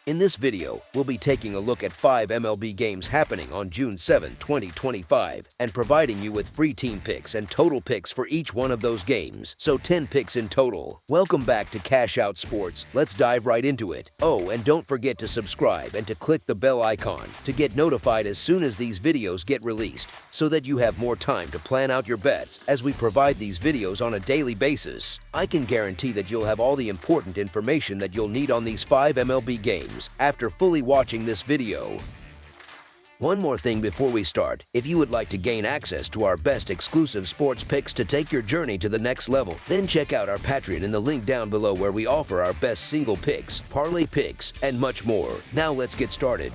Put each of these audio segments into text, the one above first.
In this video, we'll be taking a look at 5 MLB games happening on June 7, 2025, and providing you with free team picks and total picks for each one of those games, so 10 picks in total. Welcome back to Cash Out Sports. Let's dive right into it. Oh, and don't forget to subscribe and to click the bell icon to get notified as soon as these videos get released, so that you have more time to plan out your bets as we provide these videos on a daily basis. I can guarantee that you'll have all the important information that you'll need on these 5 MLB games after fully watching this video. One more thing before we start, if you would like to gain access to our best exclusive sports picks to take your journey to the next level, then check out our Patreon in the link down below where we offer our best single picks, parlay picks, and much more. Now let's get started.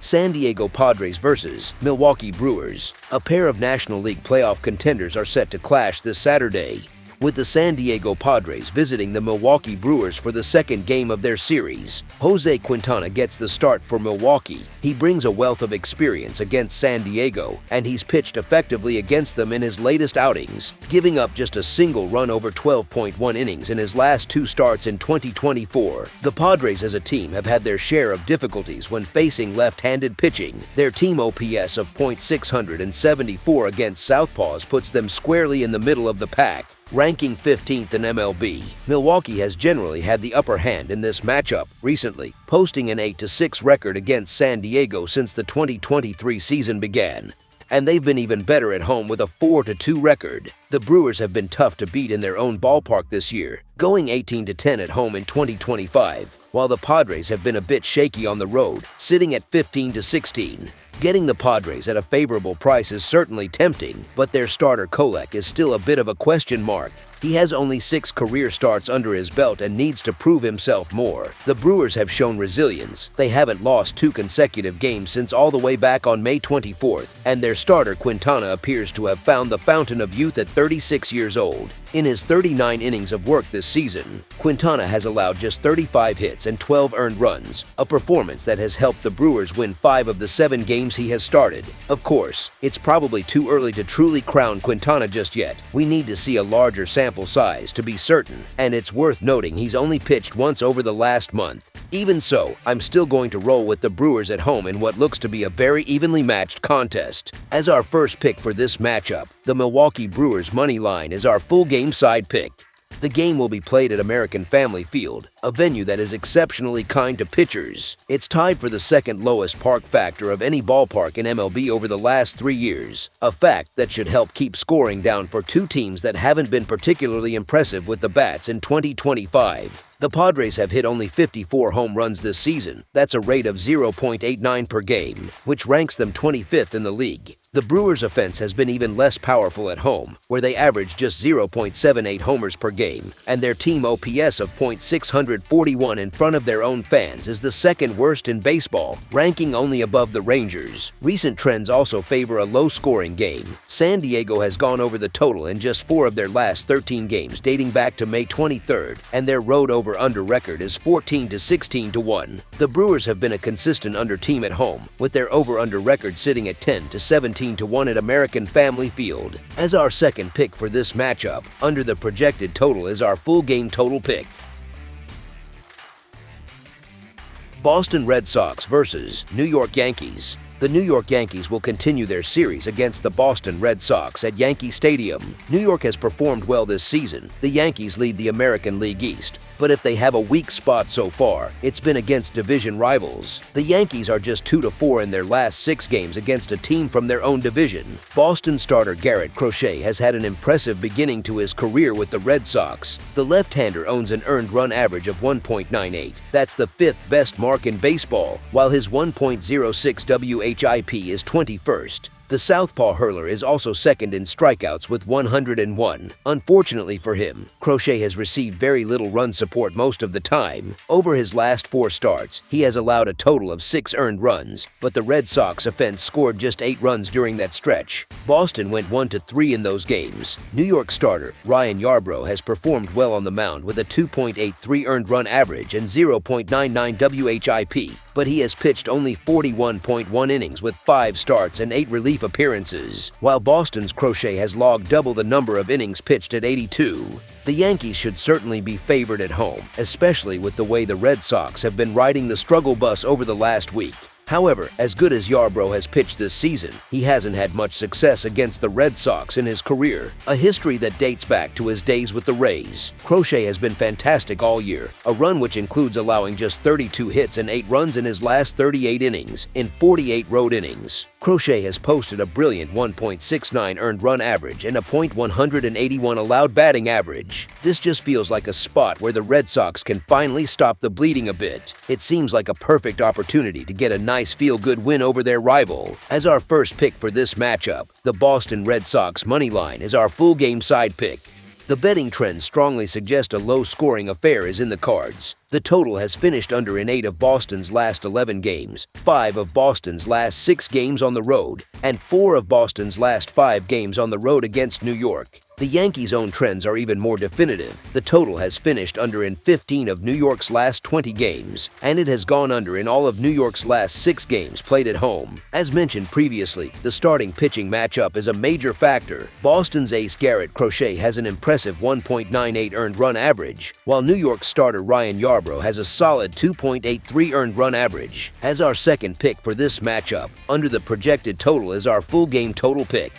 San Diego Padres versus Milwaukee Brewers. A pair of National League playoff contenders are set to clash this Saturday, with the San Diego Padres visiting the Milwaukee Brewers for the second game of their series. Jose Quintana gets the start for Milwaukee. He brings a wealth of experience against San Diego, and he's pitched effectively against them in his latest outings, giving up just a single run over 12.1 innings in his last 2 starts in 2024. The Padres as a team have had their share of difficulties when facing left-handed pitching. Their team OPS of .674 against southpaws puts them squarely in the middle of the pack, ranking 15th in MLB. Milwaukee has generally had the upper hand in this matchup recently, posting an 8-6 record against San Diego since the 2023 season began, and they've been even better at home with a 4-2 record. The Brewers have been tough to beat in their own ballpark this year, going 18-10 at home in 2025, while the Padres have been a bit shaky on the road, sitting at 15-16. Getting the Padres at a favorable price is certainly tempting, but their starter Kolek is still a bit of a question mark. He has only 6 career starts under his belt and needs to prove himself more. The Brewers have shown resilience. They haven't lost 2 consecutive games since all the way back on May 24th, and their starter Quintana appears to have found the fountain of youth at 36 years old. In his 39 innings of work this season, Quintana has allowed just 35 hits and 12 earned runs, a performance that has helped the Brewers win 5 of the 7 games he has started. Of course, it's probably too early to truly crown Quintana just yet. We need to see a larger sample size to be certain, and it's worth noting he's only pitched once over the last month. Even so, I'm still going to roll with the Brewers at home in what looks to be a very evenly matched contest. As our first pick for this matchup, the Milwaukee Brewers money line is our full game side pick. The game will be played at American Family Field, a venue that is exceptionally kind to pitchers. It's tied for the second lowest park factor of any ballpark in MLB over the last 3 years, a fact that should help keep scoring down for 2 teams that haven't been particularly impressive with the bats in 2025. The Padres have hit only 54 home runs this season. That's a rate of 0.89 per game, which ranks them 25th in the league. The Brewers' offense has been even less powerful at home, where they average just 0.78 homers per game, and their team OPS of .641 in front of their own fans is the second worst in baseball, ranking only above the Rangers. Recent trends also favor a low-scoring game. San Diego has gone over the total in just 4 of their last 13 games dating back to May 23rd, and their road over-under record is 14-16-1. The Brewers have been a consistent under team at home, with their over-under record sitting at 10-17-1 at American Family Field. As our second pick for this matchup, under the projected total is our full game total pick. Boston Red Sox versus New York Yankees. The New York Yankees will continue their series against the Boston Red Sox at Yankee Stadium. New York has performed well this season. The Yankees lead the American League East, but if they have a weak spot so far, it's been against division rivals. The Yankees are just 2-4 in their last 6 games against a team from their own division. Boston starter Garrett Crochet has had an impressive beginning to his career with the Red Sox. The left-hander owns an earned run average of 1.98. That's the 5th best mark in baseball, while his 1.06 WHIP is 21st. The southpaw hurler is also second in strikeouts with 101. Unfortunately for him, Crochet has received very little run support most of the time. Over his last 4 starts, he has allowed a total of 6 earned runs, but the Red Sox offense scored just 8 runs during that stretch. Boston went 1-3 in those games. New York starter Ryan Yarbrough has performed well on the mound with a 2.83 earned run average and 0.99 WHIP, but he has pitched only 41.1 innings with 5 starts and 8 relief relief appearances, while Boston's Crochet has logged double the number of innings pitched at 82. The Yankees should certainly be favored at home, especially with the way the Red Sox have been riding the struggle bus over the last week. However, as good as Yarbrough has pitched this season, he hasn't had much success against the Red Sox in his career, a history that dates back to his days with the Rays. Crochet has been fantastic all year, a run which includes allowing just 32 hits and 8 runs in his last 38 innings, in 48 road innings. Crochet has posted a brilliant 1.69 earned run average and a .181 allowed batting average. This just feels like a spot where the Red Sox can finally stop the bleeding a bit. It seems like a perfect opportunity to get a nice feel-good win over their rival. As our first pick for this matchup, the Boston Red Sox money line is our full game side pick. The betting trends strongly suggest a low-scoring affair is in the cards. The total has finished under in 8 of Boston's last 11 games, 5 of Boston's last 6 games on the road, and 4 of Boston's last 5 games on the road against New York. The Yankees' own trends are even more definitive. The total has finished under in 15 of New York's last 20 games, and it has gone under in all of New York's last 6 games played at home. As mentioned previously, the starting pitching matchup is a major factor. Boston's ace Garrett Crochet has an impressive 1.98 earned run average, while New York's starter Ryan Yarbrough has a solid 2.83 earned run average. As our second pick for this matchup, under the projected total is our full game total pick.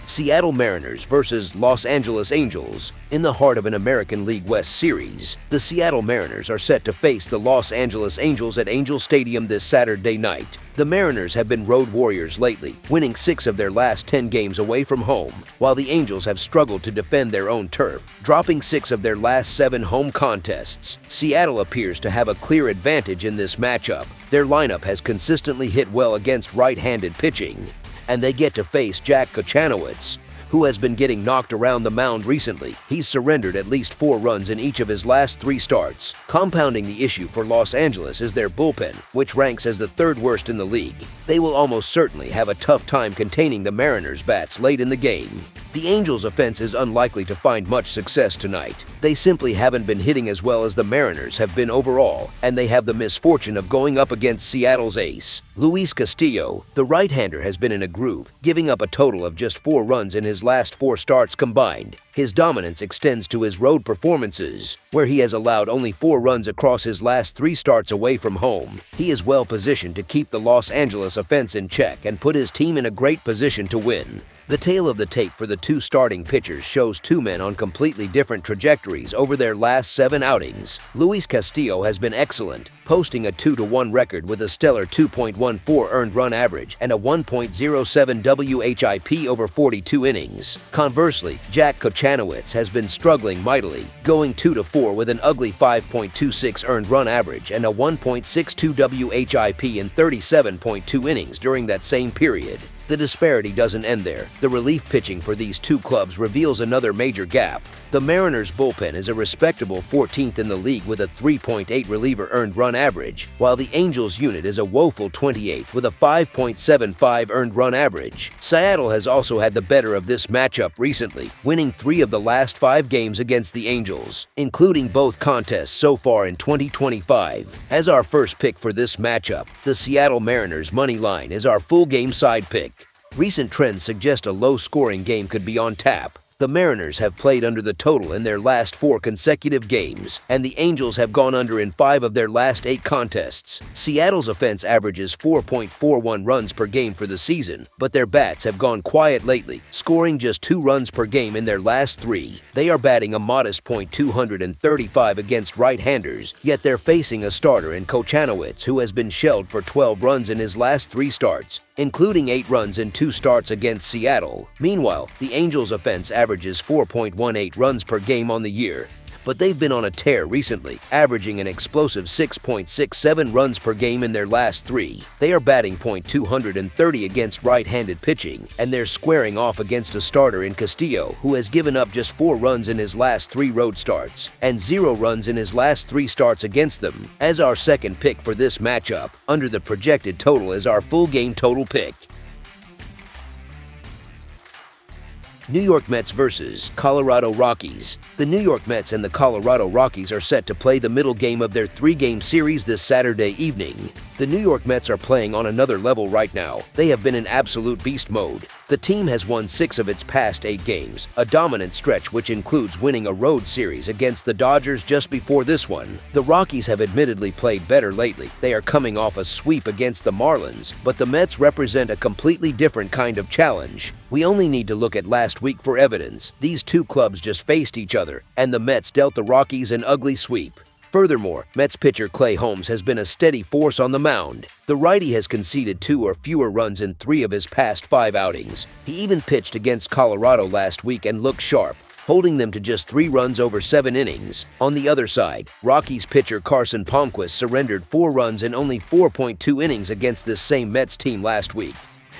Seattle Mariners versus Los Angeles Angels. In the heart of an American League West series, the Seattle Mariners are set to face the Los Angeles Angels at Angel Stadium this Saturday night. The Mariners have been road warriors lately, winning 6 of their last 10 games away from home, while the Angels have struggled to defend their own turf, dropping 6 of their last 7 home contests. Seattle appears to have a clear advantage in this matchup. Their lineup has consistently hit well against right-handed pitching, and they get to face Jack Kochanowicz, who has been getting knocked around the mound recently. He's surrendered at least 4 runs in each of his last 3 starts. Compounding the issue for Los Angeles is their bullpen, which ranks as the 3rd worst in the league. They will almost certainly have a tough time containing the Mariners' bats late in the game. The Angels' offense is unlikely to find much success tonight. They simply haven't been hitting as well as the Mariners have been overall, and they have the misfortune of going up against Seattle's ace. Luis Castillo, the right-hander, has been in a groove, giving up a total of just 4 runs in his last 4 starts combined. His dominance extends to his road performances, where he has allowed only 4 runs across his last 3 starts away from home. He is well positioned to keep the Los Angeles offense in check and put his team in a great position to win. The tale of the tape for the 2 starting pitchers shows 2 men on completely different trajectories over their last 7 outings. Luis Castillo has been excellent, posting a 2-1 record with a stellar 2.14 earned run average and a 1.07 WHIP over 42 innings. Conversely, Jack Kochanowicz has been struggling mightily, going 2-4 with an ugly 5.26 earned run average and a 1.62 WHIP in 37.2 innings during that same period. The disparity doesn't end there. The relief pitching for these 2 clubs reveals another major gap. The Mariners' bullpen is a respectable 14th in the league with a 3.8 reliever earned run average, while the Angels' unit is a woeful 28th with a 5.75 earned run average. Seattle has also had the better of this matchup recently, winning 3 of the last 5 games against the Angels, including both contests so far in 2025. As our first pick for this matchup, the Seattle Mariners money line is our full game side pick. Recent trends suggest a low-scoring game could be on tap. The Mariners have played under the total in their last 4 consecutive games, and the Angels have gone under in 5 of their last 8 contests. Seattle's offense averages 4.41 runs per game for the season, but their bats have gone quiet lately, scoring just 2 runs per game in their last 3. They are batting a modest .235 against right-handers, yet they're facing a starter in Kochanowicz who has been shelled for 12 runs in his last 3 starts, including 8 runs in 2 starts against Seattle. Meanwhile, the Angels' offense averages 4.18 runs per game on the year, but they've been on a tear recently, averaging an explosive 6.67 runs per game in their last 3. They are batting .230 against right-handed pitching, and they're squaring off against a starter in Castillo, who has given up just 4 runs in his last 3 road starts, and 0 runs in his last 3 starts against them. As our second pick for this matchup, under the projected total is our full game total pick. New York Mets versus Colorado Rockies. The New York Mets and the Colorado Rockies are set to play the middle game of their 3-game series this Saturday evening. The The New York Mets are playing on another level right now. They have been in absolute beast mode. The team has won 6 of its past 8 games, a dominant stretch which includes winning a road series against the Dodgers just before this one. The Rockies have admittedly played better lately. They are coming off a sweep against the Marlins, but the Mets represent a completely different kind of challenge. We only need to look at last week for evidence. These two clubs just faced each other, and the Mets dealt the Rockies an ugly sweep. Furthermore, Mets pitcher Clay Holmes has been a steady force on the mound. The righty has conceded 2 or fewer runs in 3 of his past 5 outings. He even pitched against Colorado last week and looked sharp, holding them to just 3 runs over 7 innings. On the other side, Rockies pitcher Carson Palmquist surrendered 4 runs in only 4.2 innings against this same Mets team last week.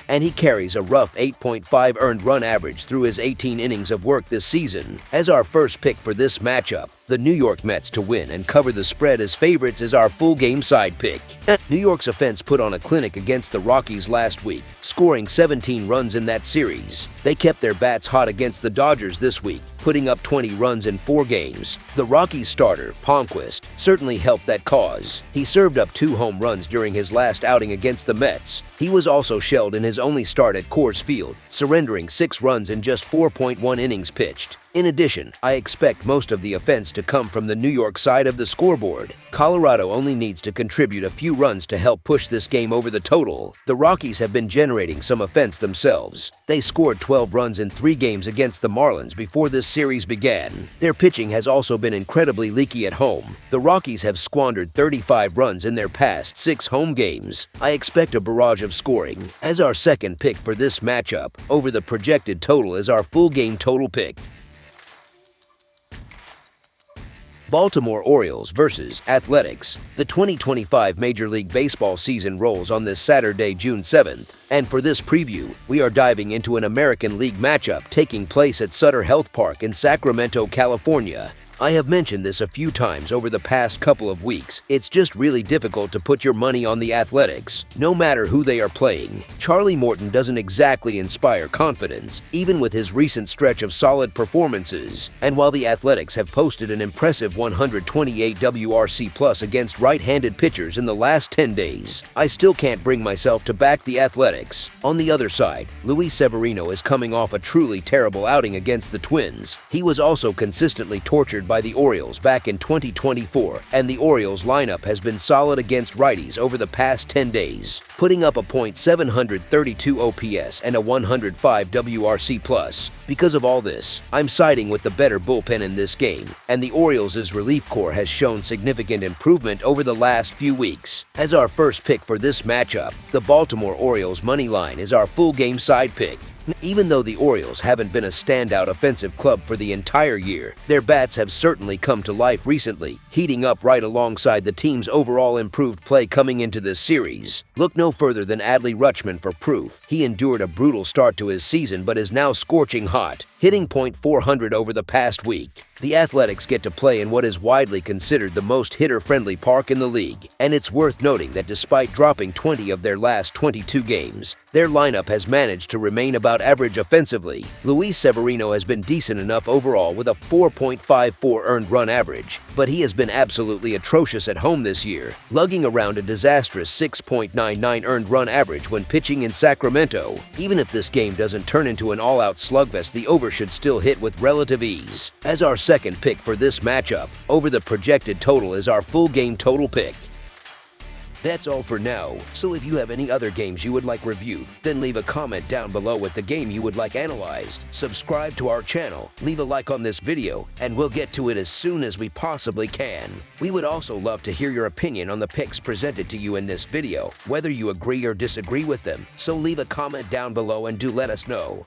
And he carries a rough 8.5 earned run average through his 18 innings of work this season. As our first pick for this matchup, the New York Mets to win and cover the spread as favorites is our full game side pick. New York's offense put on a clinic against the Rockies last week, scoring 17 runs in that series. They kept their bats hot against the Dodgers this week, putting up 20 runs in 4 games. The Rockies starter, Palmquist, certainly helped that cause. He served up 2 home runs during his last outing against the Mets. He was also shelled in his only start at Coors Field, surrendering 6 runs in just 4.1 innings pitched. In addition, I expect most of the offense to come from the New York side of the scoreboard. Colorado only needs to contribute a few runs to help push this game over the total. The Rockies have been generating some offense themselves. They scored 12 runs in 3 games against the Marlins before this series began. Their pitching has also been incredibly leaky at home. The Rockies have squandered 35 runs in their past 6 home games. I expect a barrage of scoring. As our second pick for this matchup, over the projected total is our full game total pick. Baltimore Orioles versus Athletics. The 2025 Major League Baseball season rolls on this Saturday, June 7th. And for this preview, we are diving into an American League matchup taking place at Sutter Health Park in Sacramento, California. I have mentioned this a few times over the past couple of weeks. It's just really difficult to put your money on the Athletics, no matter who they are playing. Charlie Morton doesn't exactly inspire confidence, even with his recent stretch of solid performances. And while the Athletics have posted an impressive 128 WRC+ against right-handed pitchers in the last 10 days, I still can't bring myself to back the Athletics. On the other side, Luis Severino is coming off a truly terrible outing against the Twins. He was also consistently tortured by the Orioles back in 2024, and the Orioles lineup has been solid against righties over the past 10 days, putting up a .732 OPS and a 105 WRC+. Because of all this, I'm siding with the better bullpen in this game, and the Orioles' relief corps has shown significant improvement over the last few weeks. As our first pick for this matchup, the Baltimore Orioles money line is our full game side pick. Even though the Orioles haven't been a standout offensive club for the entire year, their bats have certainly come to life recently, heating up right alongside the team's overall improved play coming into this series. Look no further than Adley Rutschman for proof. He endured a brutal start to his season but is now scorching hot, hitting .400 over the past week. The Athletics get to play in what is widely considered the most hitter-friendly park in the league, and it's worth noting that despite dropping 20 of their last 22 games, their lineup has managed to remain about average offensively. Luis Severino has been decent enough overall with a 4.54 earned run average, but he has been absolutely atrocious at home this year, lugging around a disastrous 6.99 earned run average when pitching in Sacramento. Even if this game doesn't turn into an all-out slugfest, the over should still hit with relative ease. As our second pick for this matchup, over the projected total is our full game total pick. That's all for now, so if you have any other games you would like reviewed, then leave a comment down below with the game you would like analyzed. Subscribe to our channel, leave a like on this video, and we'll get to it as soon as we possibly can. We would also love to hear your opinion on the picks presented to you in this video, whether you agree or disagree with them, so leave a comment down below and do let us know.